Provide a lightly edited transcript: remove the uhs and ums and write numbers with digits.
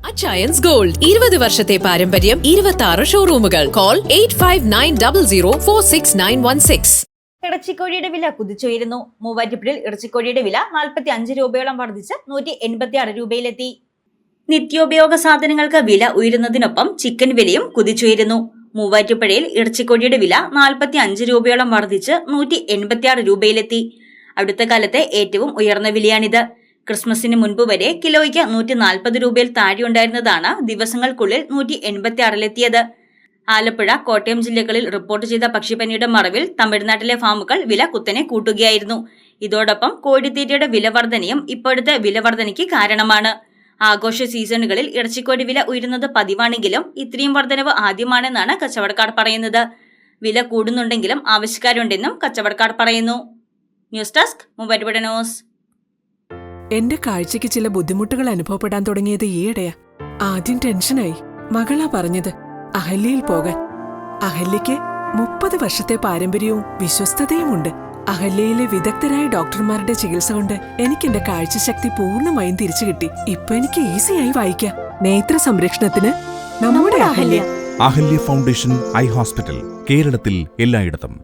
Achayans gold 20 വർഷത്തെ പാരമ്പര്യം, 26 ഷോറൂമുകൾ. Call 8590046916. ഇറച്ചിക്കോഴിയുടെ വില കുതിച്ചുയരുന്നു. മൂവാറ്റുപുഴയിൽ ഇറച്ചിക്കോഴിയുടെ വില 45 രൂപയോളം വർദ്ധിച്ച് 186 രൂപയിലെത്തി. നിത്യോപയോഗ സാധനങ്ങൾക്ക് വില ഉയരുന്നതിനൊപ്പം ചിക്കൻ വിലയും കുതിച്ചുയരുന്നു. മൂവാറ്റുപുഴയിൽ ഇറച്ചിക്കോഴിയുടെ വില 45 രൂപയോളം വർദ്ധിച്ച് 186 രൂപയിലെത്തി. അടുത്ത കാലത്തെ ഏറ്റവും ഉയർന്ന വിലയാണിത്. ക്രിസ്മസിന് മുൻപ് വരെ കിലോയ്ക്ക് 140 രൂപയിൽ താഴെയുണ്ടായിരുന്നതാണ് ദിവസങ്ങൾക്കുള്ളിൽ 186-ലെത്തിയത്. ആലപ്പുഴ, കോട്ടയം ജില്ലകളിൽ റിപ്പോർട്ട് ചെയ്ത പക്ഷിപ്പനിയുടെ മറവിൽ തമിഴ്നാട്ടിലെ ഫാമുകൾ വില കുത്തനെ കൂട്ടുകയായിരുന്നു. ഇതോടൊപ്പം കോഴിത്തീറ്റയുടെ വില വർധനയും ഇപ്പോഴത്തെ വില വർധനയ്ക്ക് കാരണമാണ്. ആഘോഷ സീസണുകളിൽ ഇറച്ചിക്കോഴി വില ഉയരുന്നത് പതിവാണെങ്കിലും ഇത്രയും വർധനവ് ആദ്യമാണെന്നാണ് കച്ചവടക്കാർ പറയുന്നത്. വില കൂടുന്നുണ്ടെങ്കിലും ആവശ്യക്കാരുണ്ടെന്നും കച്ചവടക്കാർ പറയുന്നു. News desk Muvattupuzha news. എന്റെ കാഴ്ചയ്ക്ക് ചില ബുദ്ധിമുട്ടുകൾ അനുഭവപ്പെടാൻ തുടങ്ങിയത് ഈയിടെയാ. ആദ്യം ടെൻഷനായി. മകളാ പറഞ്ഞത് അഹല്യയിൽ പോകാൻ. അഹല്യയ്ക്ക് 30 വർഷത്തെ പാരമ്പര്യവും വിശ്വസ്തതയുമുണ്ട്. അഹല്യയിലെ വിദഗ്ധരായ ഡോക്ടർമാരുടെ ചികിത്സ കൊണ്ട് എനിക്ക് എന്റെ കാഴ്ചശക്തി പൂർണ്ണമായും തിരിച്ചു കിട്ടി. ഇപ്പൊ എനിക്ക് ഈസിയായി വായിക്കാം. നേത്ര സംരക്ഷണത്തിന് നമ്മുടെ Ahalya. Ahalya foundation eye hospital, കേരളത്തിൽ എല്ലായിടത്തും.